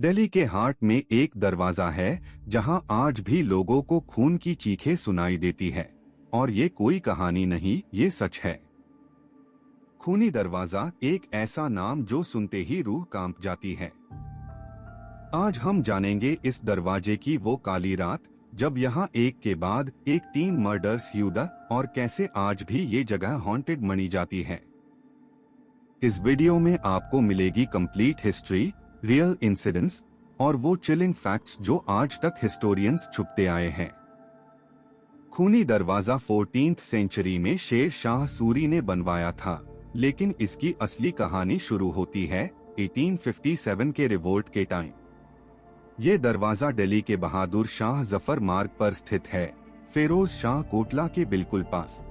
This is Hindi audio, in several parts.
दिल्ली के हार्ट में एक दरवाजा है जहां आज भी लोगों को खून की चीखें सुनाई देती है। और ये कोई कहानी नहीं, ये सच है। खूनी दरवाजा, एक ऐसा नाम जो सुनते ही रूह कांप जाती है। आज हम जानेंगे इस दरवाजे की वो काली रात जब यहाँ एक के बाद एक 3 मर्डर्स हुआ और कैसे आज भी ये जगह हॉन्टेड मानी जाती है। इस वीडियो में आपको मिलेगी कंप्लीट हिस्ट्री, रियल इंसिडेंट्स और वो चिलिंग फैक्ट्स जो आज तक हिस्टोरियंस छुपते आए हैं। खूनी दरवाजा 14th सेंचुरी में शेर शाह सूरी ने बनवाया था, लेकिन इसकी असली कहानी शुरू होती है 1857 के रिवोल्ट के टाइम। ये दरवाजा दिल्ली के बहादुर शाह जफर मार्ग पर स्थित है, फेरोज शाह कोटला के बिल्कुल पास।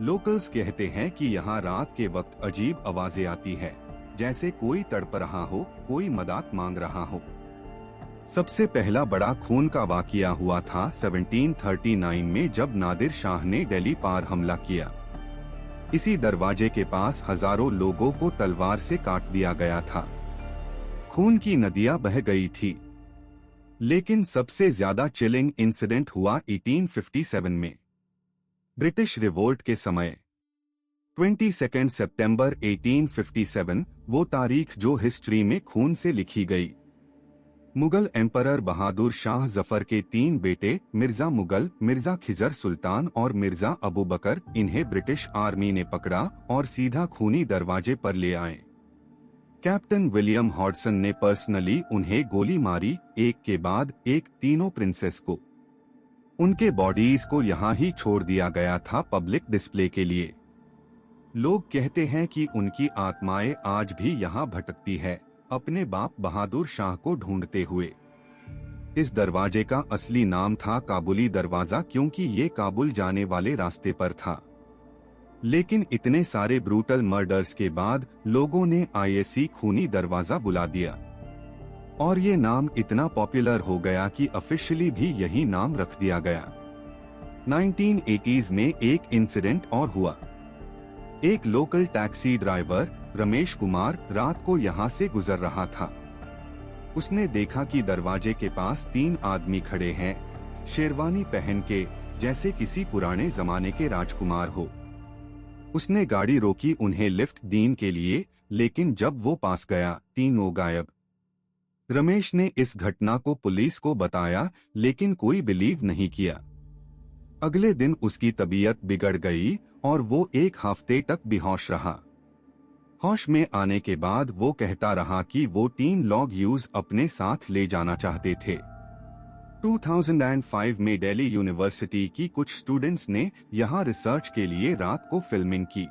लोकल्स कहते हैं कि यहाँ रात के वक्त अजीब आवाजें आती है, जैसे कोई तड़प रहा हो, कोई मदद मांग रहा हो। सबसे पहला बड़ा खून का वाकया हुआ था 1739 में, जब नादिर शाह ने दिल्ली पर हमला किया। इसी दरवाजे के पास हजारों लोगों को तलवार से काट दिया गया था। खून की नदियां बह गई थी। लेकिन सबसे ज्यादा चिलिंग इंसिडेंट हुआ 1857 में, ब्रिटिश रिवोल्ट के समय। 22 सितंबर 1857 वो तारीख जो हिस्ट्री में खून से लिखी गई। मुगल एम्परर बहादुर शाह जफर के 3 बेटे मिर्जा मुगल, मिर्जा खिजर सुल्तान और मिर्जा अबू बकर, इन्हें ब्रिटिश आर्मी ने पकड़ा और सीधा खूनी दरवाजे पर ले आए। कैप्टन विलियम हॉडसन ने पर्सनली उन्हें गोली मारी, एक के बाद एक, तीनों प्रिंसेस को। उनके बॉडीज को यहाँ ही छोड़ दिया गया था पब्लिक डिस्प्ले के लिए। लोग कहते हैं कि उनकी आत्माएं आज भी यहाँ भटकती है, अपने बाप बहादुर शाह को ढूंढते हुए। इस दरवाजे का असली नाम था काबुली दरवाजा, क्योंकि ये काबुल जाने वाले रास्ते पर था। लेकिन इतने सारे ब्रूटल मर्डर्स के बाद लोगों ने आईएसी खूनी दरवाजा बुला दिया और ये नाम इतना पॉपुलर हो गया कि ऑफिशियली भी यही नाम रख दिया गया। 1980s में एक इंसिडेंट और हुआ। एक local taxi driver Ramesh Kumar रात को यहाँ से गुजर रहा था। उसने देखा कि दरवाजे के पास 3 आदमी खड़े हैं, शेरवानी पहन के, जैसे किसी पुराने जमाने के राजकुमार हो। उसने गाड़ी रोकी उन्हें लिफ्ट देने के लिए, लेकिन जब वो पास गया, तीनों गायब। रमेश ने इस घटना को पुलिस को बताया, लेकिन कोई बिलीव नहीं किया। अगले दिन उसकी तबीयत बिगड़ गई और वो 1 हफ्ते तक बेहोश रहा। होश में आने के बाद वो कहता रहा कि वो 3 लॉग यूज अपने साथ ले जाना चाहते थे। 2005 में दिल्ली यूनिवर्सिटी की कुछ स्टूडेंट्स ने यहाँ रिसर्च के लिए रात को फिल्मिंग की।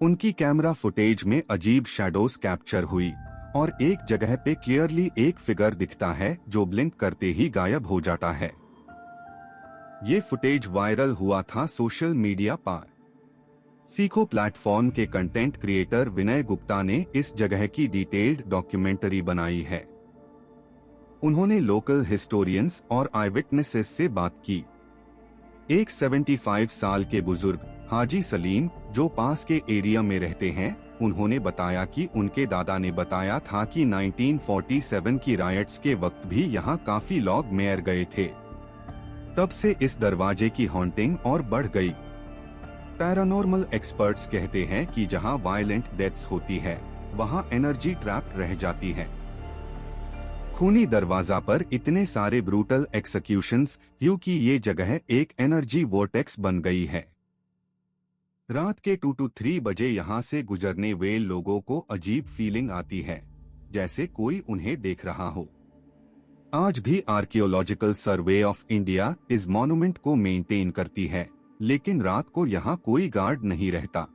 उनकी कैमरा फुटेज में अजीब शैडोज कैप्चर हुई और एक जगह पे क्लियरली एक फिगर दिखता है जो ब्लिंक करते ही गायब हो जाता है। ये फुटेज वायरल हुआ था सोशल मीडिया पर। सीखो प्लेटफॉर्म के कंटेंट क्रिएटर विनय गुप्ता ने इस जगह की डिटेल्ड डॉक्यूमेंट्री बनाई है। उन्होंने लोकल हिस्टोरियंस और आई विटनेसेस से बात की। एक 75 साल के बुजुर्ग हाजी सलीम जो पास के एरिया में रहते हैं, उन्होंने बताया कि उनके दादा ने बताया था कि 1947 की रायट्स के वक्त भी यहाँ काफी लोग मर गए थे। तब से इस दरवाजे की हॉन्टिंग और बढ़ गई। पैरानॉर्मल एक्सपर्ट्स कहते हैं कि जहां वायलेंट डेथ्स होती है, वहां एनर्जी ट्रैप्ड रह जाती है। खूनी दरवाजा पर इतने सारे ब्रूटल एक्सिक्यूशंस क्योंकि ये जगह एक एनर्जी वोर्टेक्स बन गई है। रात के 2 to 3 बजे यहाँ से गुजरने वाले लोगों को अजीब फीलिंग आती है, जैसे कोई उन्हें देख रहा हो। आज भी आर्कियोलॉजिकल सर्वे ऑफ इंडिया इस मॉन्यूमेंट को मेंटेन करती है, लेकिन रात को यहाँ कोई गार्ड नहीं रहता।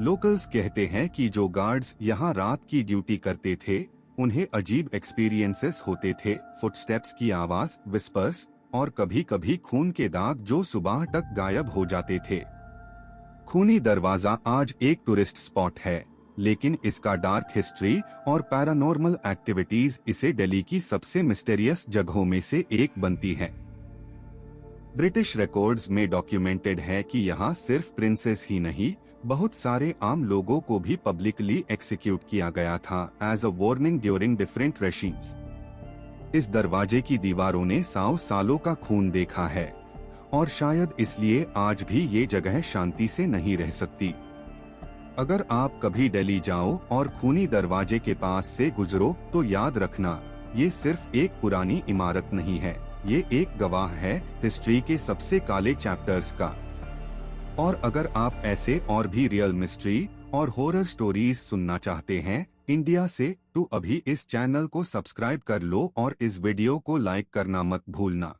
लोकल्स कहते हैं कि जो गार्ड्स यहाँ रात की ड्यूटी करते थे, उन्हें अजीब एक्सपीरियंसेस होते थे, फुटस्टेप्स की आवाज, विस्पर्स और कभी कभी खून के दाग जो सुबह तक गायब हो जाते थे। खूनी दरवाजा आज एक टूरिस्ट स्पॉट है, लेकिन इसका डार्क हिस्ट्री और पैरानॉर्मल एक्टिविटीज इसे दिल्ली की सबसे मिस्टीरियस जगहों में से एक बनती है। ब्रिटिश रिकॉर्ड्स में डॉक्यूमेंटेड है कि यहाँ सिर्फ प्रिंसेस ही नहीं बहुत सारे आम लोगों को भी पब्लिकली एक्सिक्यूट किया गया था as a warning during different regimes. इस दरवाजे की दीवारों ने सालों का खून देखा है और शायद इसलिए आज भी ये जगह शांति से नहीं रह सकती। अगर आप कभी दिल्ली जाओ और खूनी दरवाजे के पास से गुजरो तो याद रखना, ये सिर्फ एक पुरानी इमारत नहीं है, ये एक गवाह है हिस्ट्री के सबसे काले चैप्टर्स का। और अगर आप ऐसे और भी रियल मिस्ट्री और हॉरर स्टोरीज सुनना चाहते हैं इंडिया से, तो अभी इस चैनल को सब्सक्राइब कर लो और इस वीडियो को लाइक करना मत भूलना,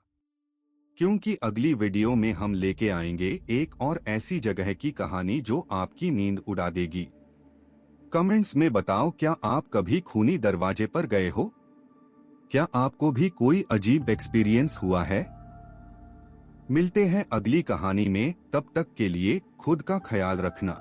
क्योंकि अगली वीडियो में हम लेके आएंगे एक और ऐसी जगह की कहानी जो आपकी नींद उड़ा देगी। कमेंट्स में बताओ, क्या आप कभी खूनी दरवाजे पर गए हो? क्या आपको भी कोई अजीब एक्सपीरियंस हुआ है? मिलते हैं अगली कहानी में, तब तक के लिए खुद का ख्याल रखना।